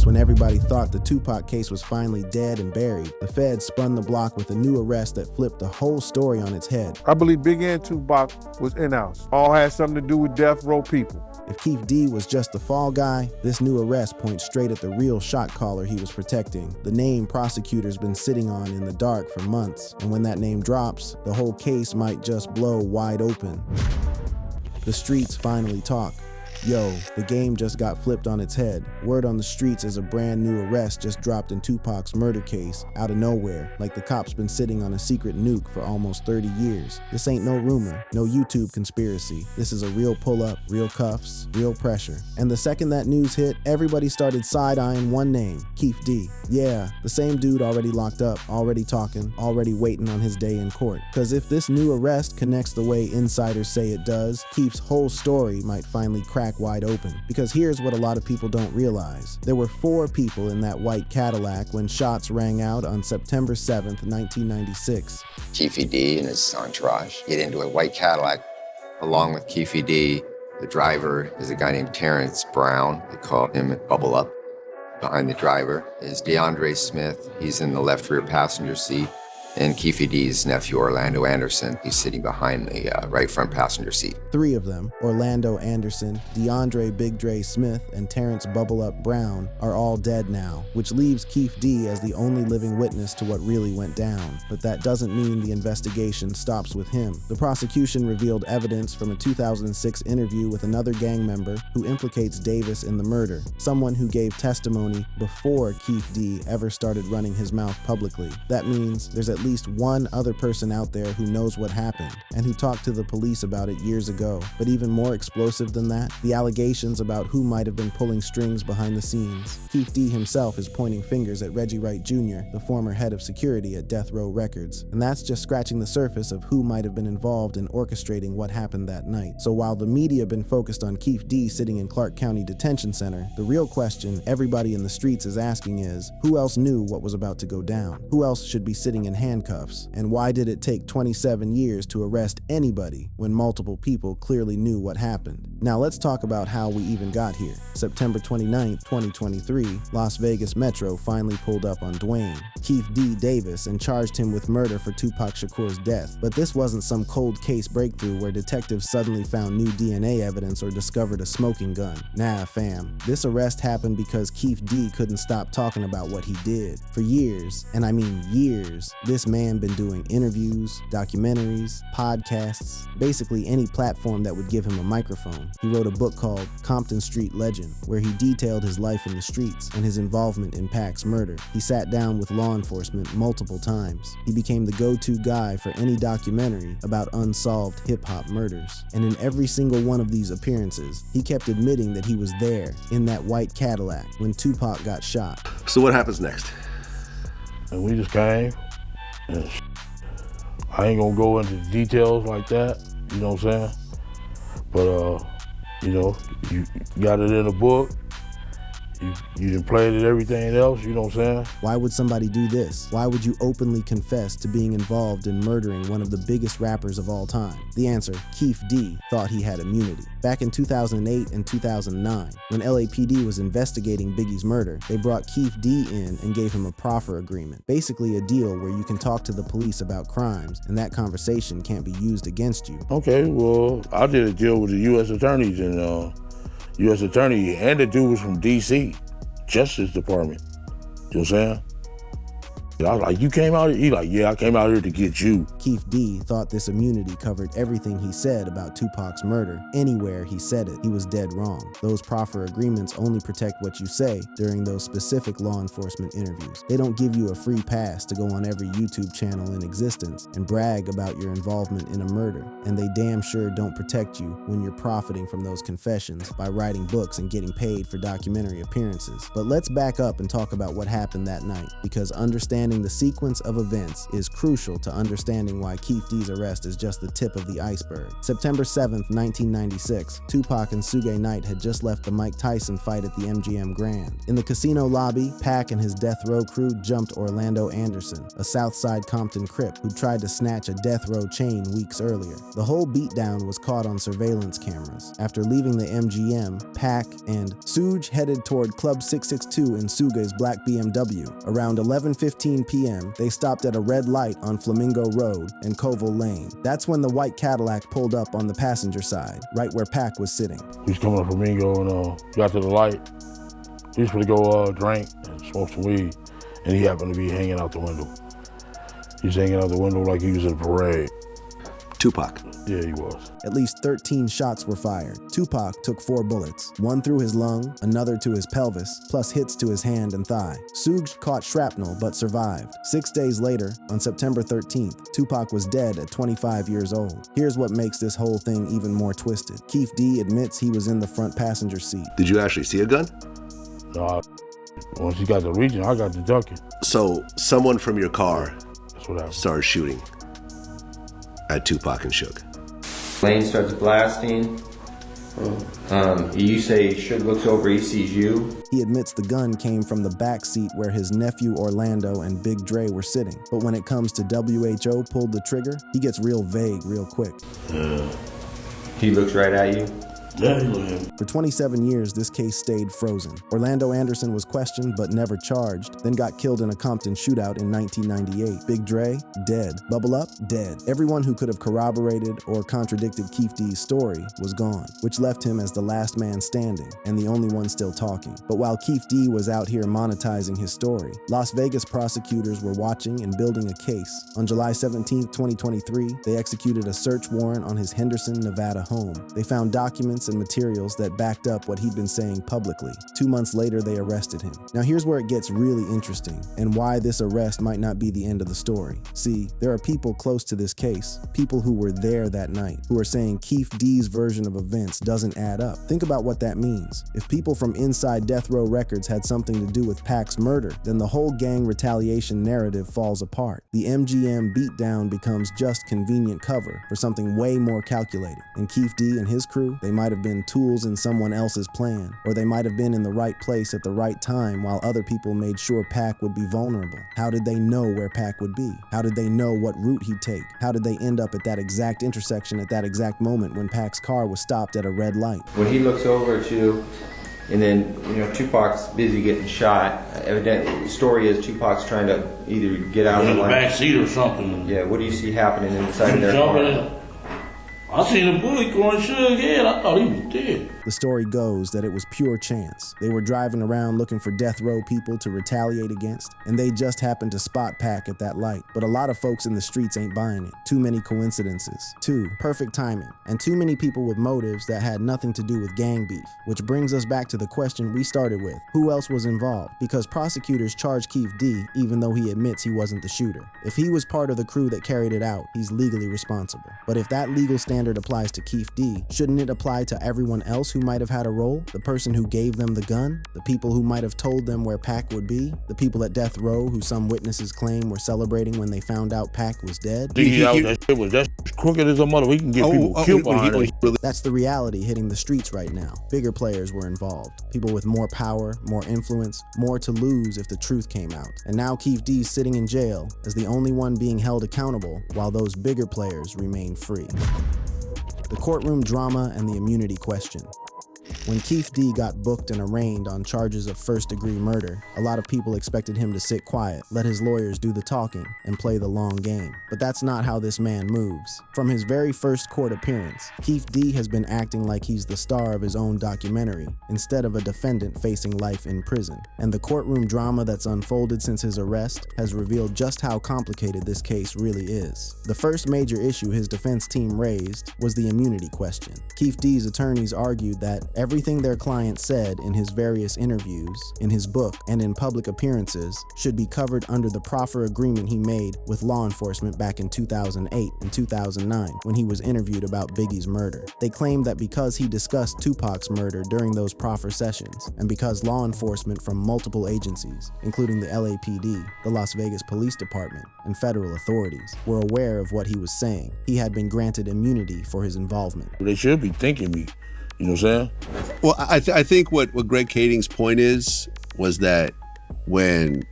when everybody thought the Tupac case was finally dead and buried, the feds spun the block with a new arrest that flipped the whole story on its head. I believe Big and Tupac was in-house. All had something to do with death row people. If Keith D was just the fall guy, this new arrest points straight at the real shot caller he was protecting, the name prosecutors been sitting on in the dark for months. And when that name drops, the whole case might just blow wide open. The streets finally talk. Yo, the game just got flipped on its head. Word on the streets is a brand new arrest just dropped in Tupac's murder case, out of nowhere, like the cops been sitting on a secret nuke for almost 30 years. This ain't no rumor, no YouTube conspiracy. This is a real pull-up, real cuffs, real pressure. And the second that news hit, everybody started side-eyeing one name, Keith D. Yeah, the same dude already locked up, already talking, already waiting on his day in court. Cause if this new arrest connects the way insiders say it does, Keith's whole story might finally crack wide open. Because here's what a lot of people don't realize. There were 4 people in that white Cadillac when shots rang out on September 7th, 1996. Keefe D and his entourage get into a white Cadillac. Along with Keefe D, the driver is a guy named Terrence Brown. They call him Bubble Up. Behind the driver is DeAndre Smith. He's in the left rear passenger seat. And Keefe D's nephew, Orlando Anderson, he's sitting behind the right front passenger seat. 3 of them, Orlando Anderson, DeAndre Big Dre Smith, and Terrence Bubble Up Brown, are all dead now, which leaves Keefe D as the only living witness to what really went down. But that doesn't mean the investigation stops with him. The prosecution revealed evidence from a 2006 interview with another gang member who implicates Davis in the murder, someone who gave testimony before Keefe D ever started running his mouth publicly. That means there's at least one other person out there who knows what happened and who talked to the police about it years ago. But even more explosive than that, the allegations about who might have been pulling strings behind the scenes. Keith D himself is pointing fingers at Reggie Wright Jr., the former head of security at Death Row Records. And that's just scratching the surface of who might have been involved in orchestrating what happened that night. So while the media been focused on Keith D sitting in Clark County Detention Center, the real question everybody in the streets is asking is, who else knew what was about to go down? Who else should be sitting in handcuffs? And why did it take 27 years to arrest anybody when multiple people clearly knew what happened? Now let's talk about how we even got here. September 29th, 2023, Las Vegas Metro finally pulled up on Dwayne, Keith D. Davis, and charged him with murder for Tupac Shakur's death. But this wasn't some cold case breakthrough where detectives suddenly found new DNA evidence or discovered a smoking gun. Nah, fam. This arrest happened because Keith D couldn't stop talking about what he did. For years, and I mean years, this man been doing interviews, documentaries, podcasts, basically any platform that would give him a microphone. He wrote a book called Compton Street Legend, where he detailed his life in the streets and his involvement in Pac's murder. He sat down with law enforcement multiple times. He became the go-to guy for any documentary about unsolved hip-hop murders. And in every single one of these appearances, he kept admitting that he was there, in that white Cadillac, when Tupac got shot. So what happens next? And we just came, and I ain't gonna go into the details like that, you know what I'm saying? But, you know, you got it in a book, you done played it, everything else, you know what I'm saying? Why would somebody do this? Why would you openly confess to being involved in murdering one of the biggest rappers of all time? The answer, Keith D thought he had immunity. Back in 2008 and 2009, when LAPD was investigating Biggie's murder, they brought Keith D in and gave him a proffer agreement. Basically a deal where you can talk to the police about crimes, and that conversation can't be used against you. Okay, well, I did a deal with the U.S. attorneys, and U.S. attorney, and the dude was from D.C., Justice Department. You know what I'm saying? I was like, you came out here? He like, yeah, I came out here to get you. Keith D thought this immunity covered everything he said about Tupac's murder. Anywhere he said it, he was dead wrong. Those proffer agreements only protect what you say during those specific law enforcement interviews. They don't give you a free pass to go on every YouTube channel in existence and brag about your involvement in a murder. And they damn sure don't protect you when you're profiting from those confessions by writing books and getting paid for documentary appearances. But let's back up and talk about what happened that night, because understanding understanding the sequence of events is crucial to understanding why Keefe D's arrest is just the tip of the iceberg. September 7th, 1996, Tupac and Suge Knight had just left the Mike Tyson fight at the MGM Grand. In the casino lobby, Pac and his death row crew jumped Orlando Anderson, a Southside Compton Crip who tried to snatch a death row chain weeks earlier. The whole beatdown was caught on surveillance cameras. After leaving the MGM, Pac and Suge headed toward Club 662 in Suge's black BMW. Around 11:15 p.m., they stopped at a red light on Flamingo Road and Colville Lane. That's when the white Cadillac pulled up on the passenger side, right where Pac was sitting. We was coming up from Flamingo and got to the light. We was gonna go drink and smoke some weed, and he happened to be hanging out the window. He's hanging out the window like he was in a parade. Tupac. Yeah, he was. At least 13 shots were fired. Tupac took 4 bullets, one through his lung, another to his pelvis, plus hits to his hand and thigh. Suge caught shrapnel but survived. 6 days later, on September 13th, Tupac was dead at 25 years old. Here's what makes this whole thing even more twisted. Keefe D admits he was in the front passenger seat. Did you actually see a gun? No, once he got to reaching, I got to ducking. So someone from your car That's what happened. started shooting at Tupac and Suge. Lane starts blasting. You say Suge looks over, he sees you. He admits the gun came from the back seat where his nephew Orlando and Big Dre were sitting. But when it comes to WHO pulled the trigger, he gets real vague real quick. He looks right at you. Yeah, he looked at him. For 27 years, this case stayed frozen. Orlando Anderson was questioned but never charged, then got killed in a Compton shootout in 1998. Big Dre, dead. Bubble Up, dead. Everyone who could have corroborated or contradicted Keefe D's story was gone, which left him as the last man standing and the only one still talking. But while Keefe D was out here monetizing his story, Las Vegas prosecutors were watching and building a case. On July 17, 2023, they executed a search warrant on his Henderson, Nevada home. They found documents and materials that backed up what he'd been saying publicly. 2 months later, they arrested him. Now here's where it gets really interesting and why this arrest might not be the end of the story. See, there are people close to this case, people who were there that night, who are saying Keefe D's version of events doesn't add up. Think about what that means. If people from inside Death Row Records had something to do with Pac's murder, then the whole gang retaliation narrative falls apart. The MGM beatdown becomes just convenient cover for something way more calculated. And Keefe D and his crew, they might have been tools in someone else's plan, or they might have been in the right place at the right time while other people made sure Pac would be vulnerable. How did they know where Pac would be? How did they know what route he'd take? How did they end up at that exact intersection at that exact moment when Pac's car was stopped at a red light? When he looks over at you, and then, Tupac's busy getting shot. Evidently, the story is Tupac's trying to either get out In of the the back seat or something. Yeah, what do you see happening inside of their Jumping car? in. I seen a bullet going Suge head. I thought he was dead. The story goes that it was pure chance. They were driving around looking for death row people to retaliate against, and they just happened to spot Pac at that light. But a lot of folks in the streets ain't buying it. Too many coincidences. 2, perfect timing. And too many people with motives that had nothing to do with gang beef. Which brings us back to the question we started with. Who else was involved? Because prosecutors charged Keefe D even though he admits he wasn't the shooter. If he was part of the crew that carried it out, he's legally responsible. But if that legal standard applies to Keefe D, shouldn't it apply to everyone else who might have had a role? The person who gave them the gun? The people who might have told them where Pac would be? The people at death row who some witnesses claim were celebrating when they found out Pac was dead? That's crooked as a mother. We can get people killed behind it. That's the reality hitting the streets right now. Bigger players were involved. People with more power, more influence, more to lose if the truth came out. And now Keefe D's sitting in jail as the only one being held accountable while those bigger players remain free. The courtroom drama and the immunity question. When Keefe D got booked and arraigned on charges of first-degree murder, a lot of people expected him to sit quiet, let his lawyers do the talking, and play the long game. But that's not how this man moves. From his very first court appearance, Keefe D has been acting like he's the star of his own documentary, instead of a defendant facing life in prison. And the courtroom drama that's unfolded since his arrest has revealed just how complicated this case really is. The first major issue his defense team raised was the immunity question. Keefe D's attorneys argued that Everything their client said in his various interviews, in his book, and in public appearances should be covered under the proffer agreement he made with law enforcement back in 2008 and 2009 when he was interviewed about Biggie's murder. They claimed that because he discussed Tupac's murder during those proffer sessions, and because law enforcement from multiple agencies, including the LAPD, the Las Vegas Police Department, and federal authorities, were aware of what he was saying, he had been granted immunity for his involvement. They should be thanking me, you know what I'm saying? Well, I think what Greg Kading's point was that when,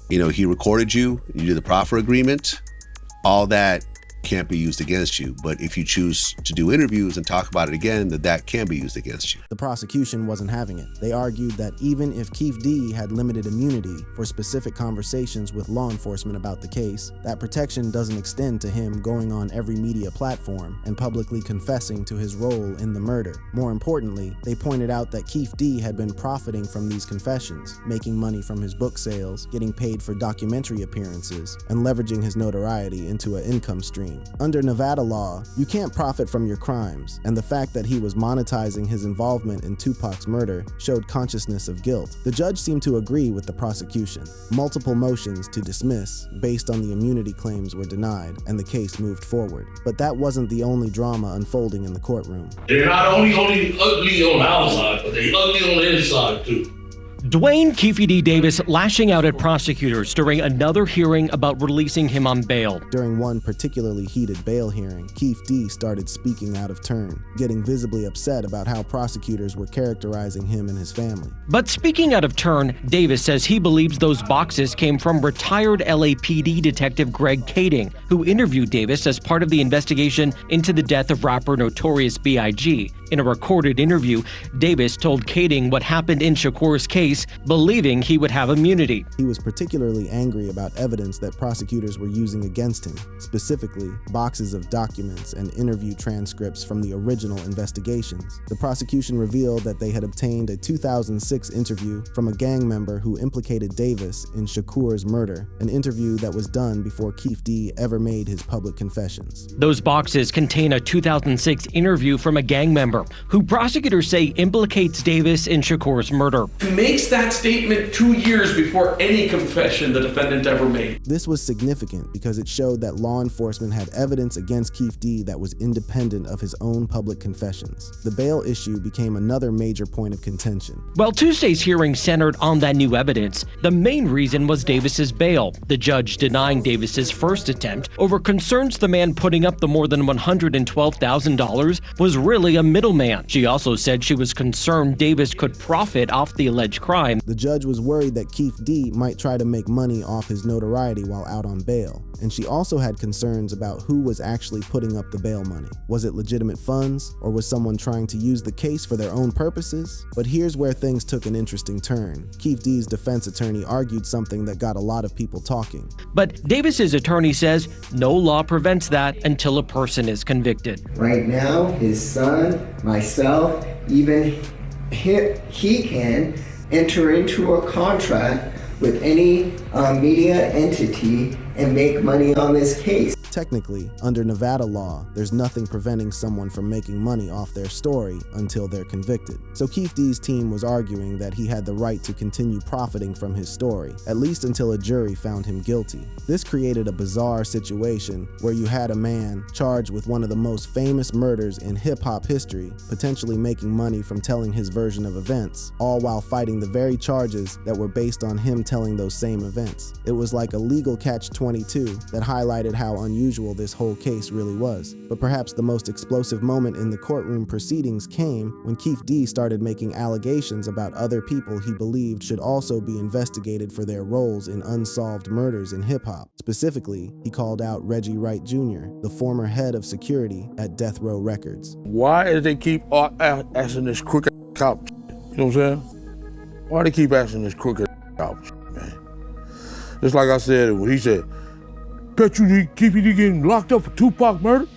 he recorded you did the proffer agreement, all that can't be used against you. But if you choose to do interviews and talk about it again, that can be used against you. The prosecution wasn't having it. They argued that even if Keefe D had limited immunity for specific conversations with law enforcement about the case, that protection doesn't extend to him going on every media platform and publicly confessing to his role in the murder. More importantly, they pointed out that Keefe D had been profiting from these confessions, making money from his book sales, getting paid for documentary appearances, and leveraging his notoriety into an income stream. Under Nevada law, you can't profit from your crimes, and the fact that he was monetizing his involvement in Tupac's murder showed consciousness of guilt. The judge seemed to agree with the prosecution. Multiple motions to dismiss based on the immunity claims were denied, and the case moved forward. But that wasn't the only drama unfolding in the courtroom. They're not only ugly on the outside, but they're ugly on the inside too. Dwayne Keefe D. Davis lashing out at prosecutors during another hearing about releasing him on bail. During one particularly heated bail hearing, Keefe D. started speaking out of turn, getting visibly upset about how prosecutors were characterizing him and his family. But speaking out of turn, Davis says he believes those boxes came from retired LAPD detective Greg Kading, who interviewed Davis as part of the investigation into the death of rapper Notorious B.I.G. In a recorded interview, Davis told Kading what happened in Shakur's case, believing he would have immunity. He was particularly angry about evidence that prosecutors were using against him, specifically boxes of documents and interview transcripts from the original investigations. The prosecution revealed that they had obtained a 2006 interview from a gang member who implicated Davis in Shakur's murder, an interview that was done before Keefe D. ever made his public confessions. Those boxes contain a 2006 interview from a gang member who prosecutors say implicates Davis in Shakur's murder. Makes that statement 2 years before any confession the defendant ever made. This was significant because it showed that law enforcement had evidence against Keefe D. that was independent of his own public confessions. The bail issue became another major point of contention. While Tuesday's hearing centered on that new evidence, the main reason was Davis's bail, the judge denying Davis's first attempt over concerns the man putting up the more than $112,000 was really a middleman. She also said she was concerned Davis could profit off the alleged crime. The judge was worried that Keefe D. might try to make money off his notoriety while out on bail, and she also had concerns about who was actually putting up the bail money. Was it legitimate funds, or was someone trying to use the case for their own purposes? But here's where things took an interesting turn. Keefe D.'s defense attorney argued something that got a lot of people talking. But Davis's attorney says no law prevents that until a person is convicted. Right now, his son, myself, even he can enter into a contract with any media entity and make money on this case. Technically, under Nevada law, there's nothing preventing someone from making money off their story until they're convicted. So Keefe D.'s team was arguing that he had the right to continue profiting from his story, at least until a jury found him guilty. This created a bizarre situation where you had a man charged with one of the most famous murders in hip-hop history, potentially making money from telling his version of events, all while fighting the very charges that were based on him telling those same events. It was like a legal catch-22 that highlighted how unusual this whole case really was. But perhaps the most explosive moment in the courtroom proceedings came when Keefe D. started making allegations about other people he believed should also be investigated for their roles in unsolved murders in hip-hop. Specifically, he called out Reggie Wright Jr., the former head of security at Death Row Records. Why do they keep asking this crooked cop? You know what I'm saying? Why do they keep asking this crooked cop, man? Just like I said, when he said, bet you Keefe D getting locked up for Tupac murder?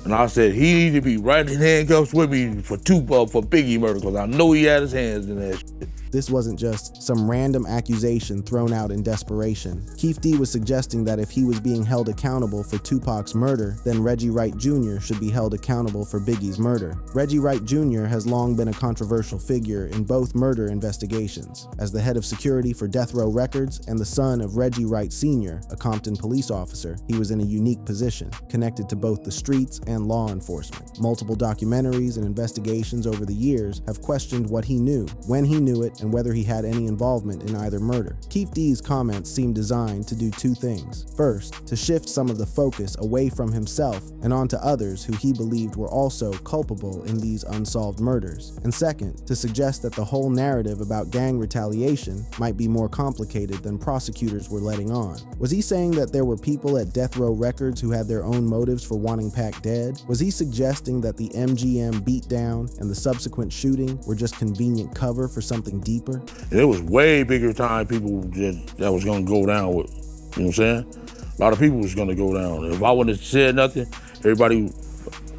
And I said, he need to be right in handcuffs with me for Biggie murder, because I know he had his hands in that shit. This wasn't just some random accusation thrown out in desperation. Keefe D was suggesting that if he was being held accountable for Tupac's murder, then Reggie Wright Jr. should be held accountable for Biggie's murder. Reggie Wright Jr. has long been a controversial figure in both murder investigations. As the head of security for Death Row Records and the son of Reggie Wright Sr., a Compton police officer, he was in a unique position, connected to both the streets and law enforcement. Multiple documentaries and investigations over the years have questioned what he knew, when he knew it, and whether he had any involvement in either murder. Keefe D's comments seem designed to do two things. First, to shift some of the focus away from himself and onto others who he believed were also culpable in these unsolved murders. And second, to suggest that the whole narrative about gang retaliation might be more complicated than prosecutors were letting on. Was he saying that there were people at Death Row Records who had their own motives for wanting Pac dead? Was he suggesting that the MGM beatdown and the subsequent shooting were just convenient cover for something deeper? It was way bigger time people that was gonna go down with, you know what I'm saying? A lot of people was gonna go down. If I wouldn't have said nothing, everybody,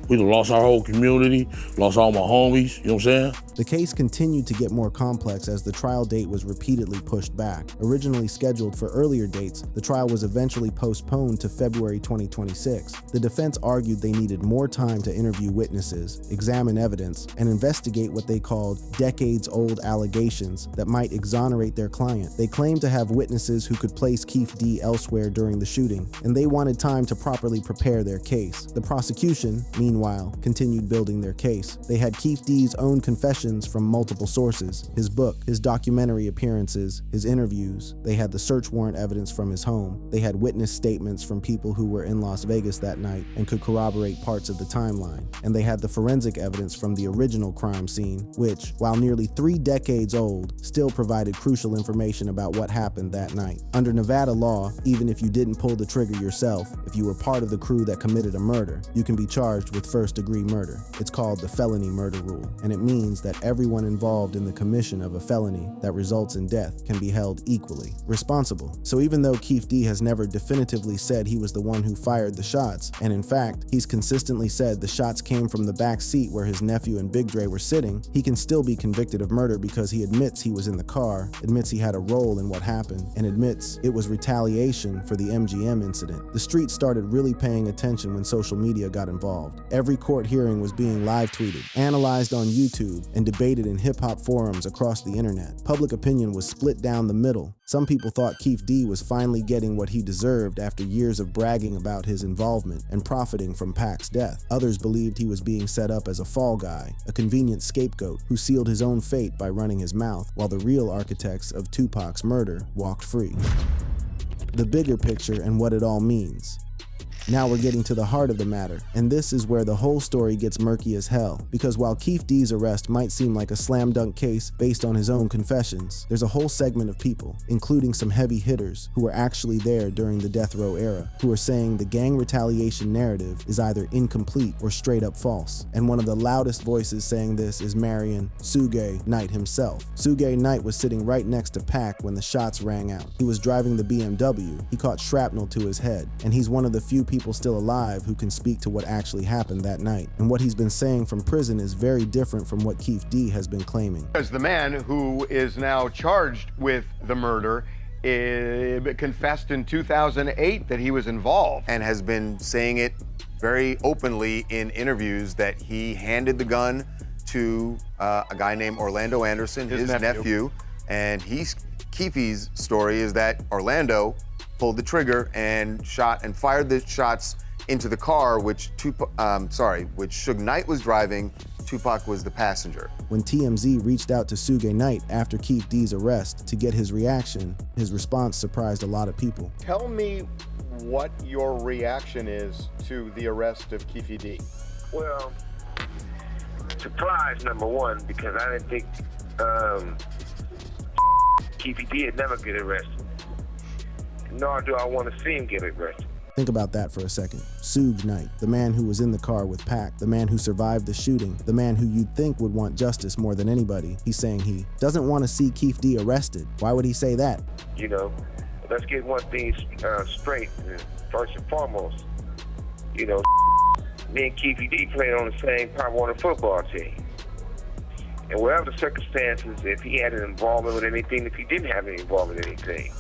we'd have lost our whole community, lost all my homies, you know what I'm saying? The case continued to get more complex as the trial date was repeatedly pushed back. Originally scheduled for earlier dates, the trial was eventually postponed to February 2026. The defense argued they needed more time to interview witnesses, examine evidence, and investigate what they called decades-old allegations that might exonerate their client. They claimed to have witnesses who could place Keefe D elsewhere during the shooting, and they wanted time to properly prepare their case. The prosecution, meanwhile, continued building their case. They had Keefe D's own confessions from multiple sources, his book, his documentary appearances, his interviews. They had the search warrant evidence from his home. They had witness statements from people who were in Las Vegas that night and could corroborate parts of the timeline. And they had the forensic evidence from the original crime scene, which, while nearly 3 decades old, still provided crucial information about what happened that night. Under Nevada law, even if you didn't pull the trigger yourself, if you were part of the crew that committed a murder, you can be charged with first-degree murder. It's called the felony murder rule, and it means that everyone involved in the commission of a felony that results in death can be held equally responsible. So even though Keefe D has never definitively said he was the one who fired the shots, and in fact, he's consistently said the shots came from the back seat where his nephew and Big Dre were sitting, he can still be convicted of murder because he admits he was in the car, admits he had a role in what happened, and admits it was retaliation for the MGM incident. The street started really paying attention when social media got involved. Every court hearing was being live tweeted, analyzed on YouTube, and debated in hip-hop forums across the internet. Public opinion was split down the middle. Some people thought Keefe D was finally getting what he deserved after years of bragging about his involvement and profiting from Pac's death. Others believed he was being set up as a fall guy, a convenient scapegoat who sealed his own fate by running his mouth, while the real architects of Tupac's murder walked free. The bigger picture and what it all means. Now we're getting to the heart of the matter, and this is where the whole story gets murky as hell, because while Keefe D's arrest might seem like a slam dunk case based on his own confessions, there's a whole segment of people, including some heavy hitters who were actually there during the death row era, who are saying the gang retaliation narrative is either incomplete or straight up false. And one of the loudest voices saying this is Marion Suge Knight himself. Suge Knight was sitting right next to Pac when the shots rang out. He was driving the BMW, he caught shrapnel to his head, and he's one of the few people still alive who can speak to what actually happened that night. And what he's been saying from prison is very different from what Keefe D has been claiming. As the man who is now charged with the murder confessed in 2008 that he was involved and has been saying it very openly in interviews that he handed the gun to a guy named Orlando Anderson, his nephew, and Keefe's story is that Orlando pulled the trigger and shot and fired the shots into the car, which Suge Knight was driving. Tupac was the passenger. When TMZ reached out to Suge Knight after Keefe D's arrest to get his reaction, his response surprised a lot of people. Tell me what your reaction is to the arrest of Keefe D. Well, surprise number one, because I didn't think Keefe D would never get arrested. Nor do I want to see him get arrested. Think about that for a second. Suge Knight, the man who was in the car with Pac, the man who survived the shooting, the man who you'd think would want justice more than anybody. He's saying he doesn't want to see Keefe D arrested. Why would he say that? You know, let's get one thing straight, first and foremost. You know, me and Keefe D played on the same Pop Warner football team. And whatever the circumstances, if he had an involvement with anything, if he didn't have any involvement with anything,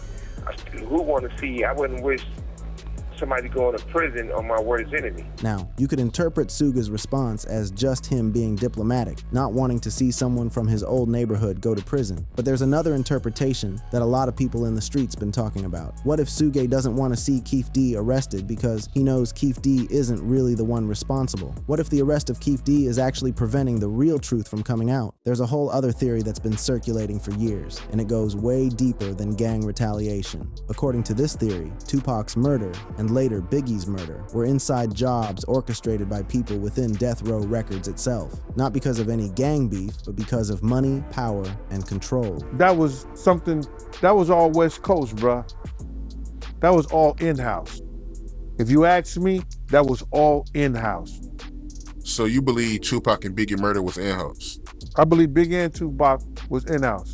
who want to see? I wouldn't wish somebody going to prison on my worst enemy. Now, you could interpret Suga's response as just him being diplomatic, not wanting to see someone from his old neighborhood go to prison. But there's another interpretation that a lot of people in the streets been talking about. What if Suge doesn't want to see Keef D arrested because he knows Keef D isn't really the one responsible? What if the arrest of Keef D is actually preventing the real truth from coming out? There's a whole other theory that's been circulating for years, and it goes way deeper than gang retaliation. According to this theory, Tupac's murder and later Biggie's murder were inside jobs orchestrated by people within Death Row Records itself. Not because of any gang beef, but because of money, power, and control. That was something, that was all West Coast, bruh. That was all in-house. If you ask me, that was all in-house. So you believe Tupac and Biggie murder was in-house? I believe Biggie and Tupac was in-house.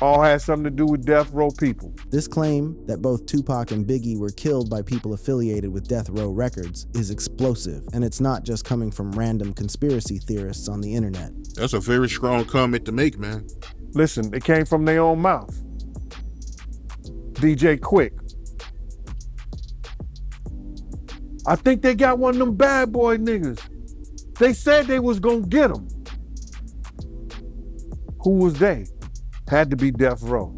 All had something to do with Death Row people. This claim that both Tupac and Biggie were killed by people affiliated with Death Row Records is explosive, and it's not just coming from random conspiracy theorists on the internet. That's a very strong comment to make, man. Listen, it came from their own mouth. DJ Quick. I think they got one of them bad boy niggas. They said they was gonna get him. Who was they? Had to be Death Row.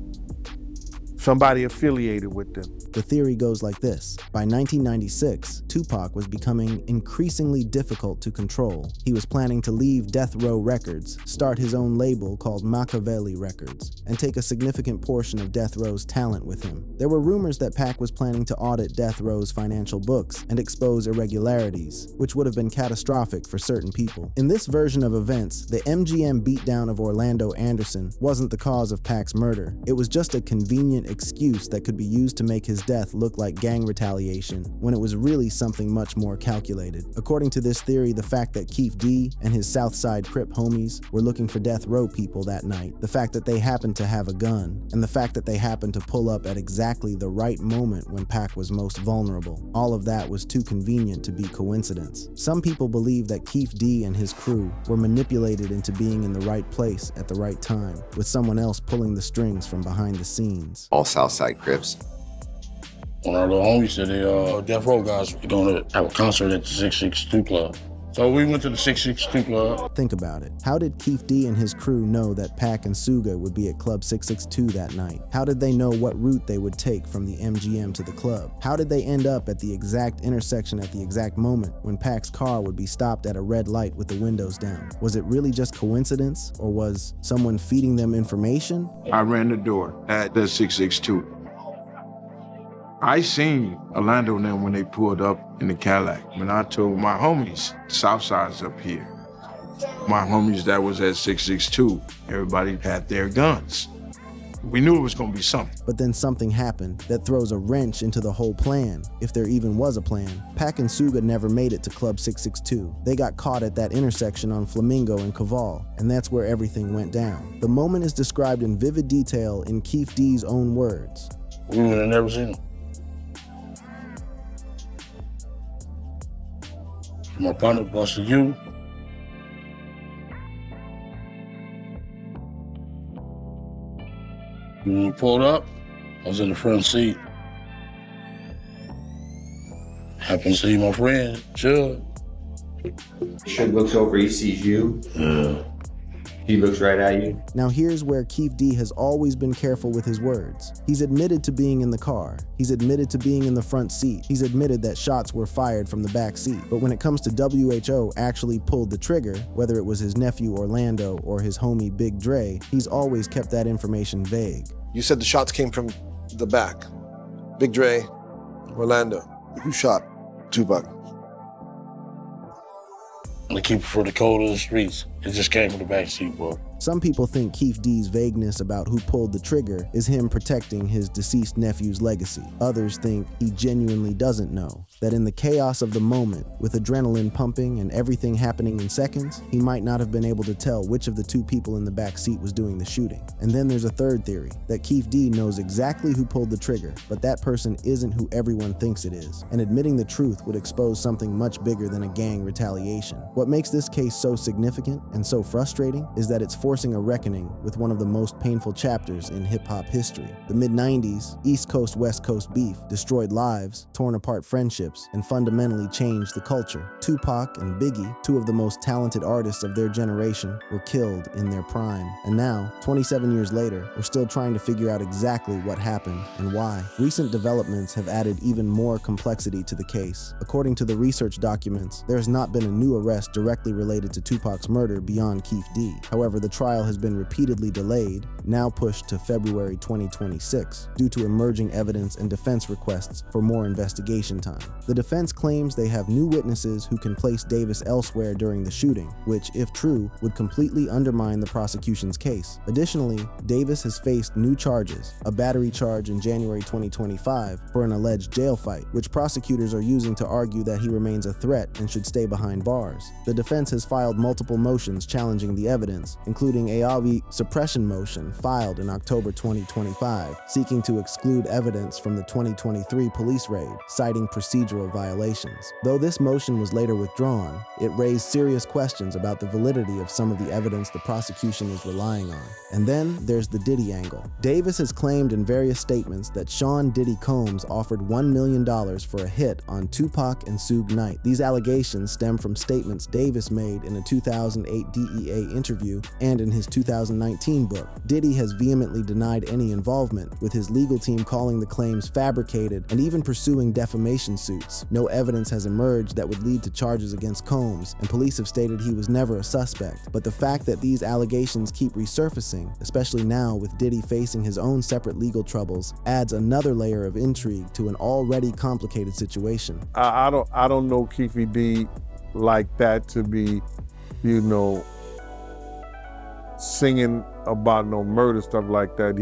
Somebody affiliated with them. The theory goes like this. By 1996, Tupac was becoming increasingly difficult to control. He was planning to leave Death Row Records, start his own label called Machiavelli Records, and take a significant portion of Death Row's talent with him. There were rumors that Pac was planning to audit Death Row's financial books and expose irregularities, which would have been catastrophic for certain people. In this version of events, the MGM beatdown of Orlando Anderson wasn't the cause of Pac's murder. It was just a convenient excuse that could be used to make his death look like gang retaliation, when it was really something much more calculated. According to this theory, the fact that Keef D and his Southside Crip homies were looking for Death Row people that night, the fact that they happened to have a gun, and the fact that they happened to pull up at exactly the right moment when Pac was most vulnerable, all of that was too convenient to be coincidence. Some people believe that Keef D and his crew were manipulated into being in the right place at the right time, with someone else pulling the strings from behind the scenes. All Southside Crips. One of our little homies said they Death Row guys were going to have a concert at the 662 Club. So we went to the 662 Club. Think about it. How did Keef D and his crew know that Pac and Suga would be at Club 662 that night? How did they know what route they would take from the MGM to the club? How did they end up at the exact intersection at the exact moment when Pac's car would be stopped at a red light with the windows down? Was it really just coincidence, or was someone feeding them information? I ran the door at the 662. I seen Orlando and them when they pulled up in the Cadillac. When I told my homies, Southside's up here. My homies that was at 662, everybody had their guns. We knew it was gonna be something. But then something happened that throws a wrench into the whole plan, if there even was a plan. Pac and Suga never made it to Club 662. They got caught at that intersection on Flamingo and Caval, and that's where everything went down. The moment is described in vivid detail in Keef D's own words. We would have never seen him. My partner busted you. When we pulled up, I was in the front seat. Happened to see my friend, Shug. Shug looks over, he sees you. Yeah. He looks right at you. Now here's where Keef D has always been careful with his words. He's admitted to being in the car. He's admitted to being in the front seat. He's admitted that shots were fired from the back seat. But when it comes to WHO actually pulled the trigger, whether it was his nephew Orlando or his homie Big Dre, he's always kept that information vague. You said the shots came from the back. Big Dre, Orlando. Who shot Tupac? The keeper for the code of the streets. It just came from the back seat, bro. Some people think Keefe D's vagueness about who pulled the trigger is him protecting his deceased nephew's legacy. Others think he genuinely doesn't know, that in the chaos of the moment, with adrenaline pumping and everything happening in seconds, he might not have been able to tell which of the two people in the back seat was doing the shooting. And then there's a third theory, that Keefe D knows exactly who pulled the trigger, but that person isn't who everyone thinks it is, and admitting the truth would expose something much bigger than a gang retaliation. What makes this case so significant and so frustrating is that it's forcing a reckoning with one of the most painful chapters in hip-hop history. The mid-90s, East Coast-West Coast beef destroyed lives, torn apart friendships, and fundamentally changed the culture. Tupac and Biggie, two of the most talented artists of their generation, were killed in their prime. And now, 27 years later, we're still trying to figure out exactly what happened and why. Recent developments have added even more complexity to the case. According to the research documents, there has not been a new arrest directly related to Tupac's murder beyond Keefe D. However, the trial has been repeatedly delayed, now pushed to February 2026, due to emerging evidence and defense requests for more investigation time. The defense claims they have new witnesses who can place Davis elsewhere during the shooting, which, if true, would completely undermine the prosecution's case. Additionally, Davis has faced new charges, a battery charge in January 2025 for an alleged jail fight, which prosecutors are using to argue that he remains a threat and should stay behind bars. The defense has filed multiple motions challenging the evidence, including a suppression motion filed in October 2025, seeking to exclude evidence from the 2023 police raid, citing procedural violations. Though this motion was later withdrawn, it raised serious questions about the validity of some of the evidence the prosecution is relying on. And then there's the Diddy angle. Davis has claimed in various statements that Sean Diddy Combs offered $1 million for a hit on Tupac and Suge Knight. These allegations stem from statements Davis made in a 2008 DEA interview and in his 2019 book. Diddy has vehemently denied any involvement, with his legal team calling the claims fabricated and even pursuing defamation suits. No evidence has emerged that would lead to charges against Combs, and police have stated he was never a suspect. But the fact that these allegations keep resurfacing, especially now with Diddy facing his own separate legal troubles, adds another layer of intrigue to an already complicated situation. I don't know Keefe D like that to be, singing about no murder stuff like that.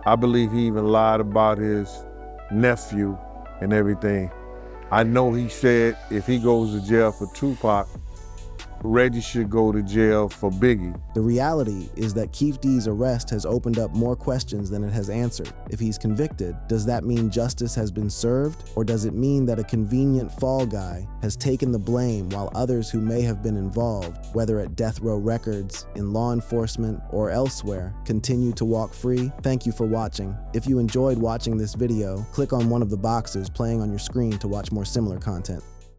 I believe he even lied about his nephew and everything. I know he said if he goes to jail for Tupac, Reggie should go to jail for Biggie. The reality is that Keefe D's arrest has opened up more questions than it has answered. If he's convicted, does that mean justice has been served? Or does it mean that a convenient fall guy has taken the blame while others who may have been involved, whether at Death Row Records, in law enforcement, or elsewhere, continue to walk free? Thank you for watching. If you enjoyed watching this video, click on one of the boxes playing on your screen to watch more similar content.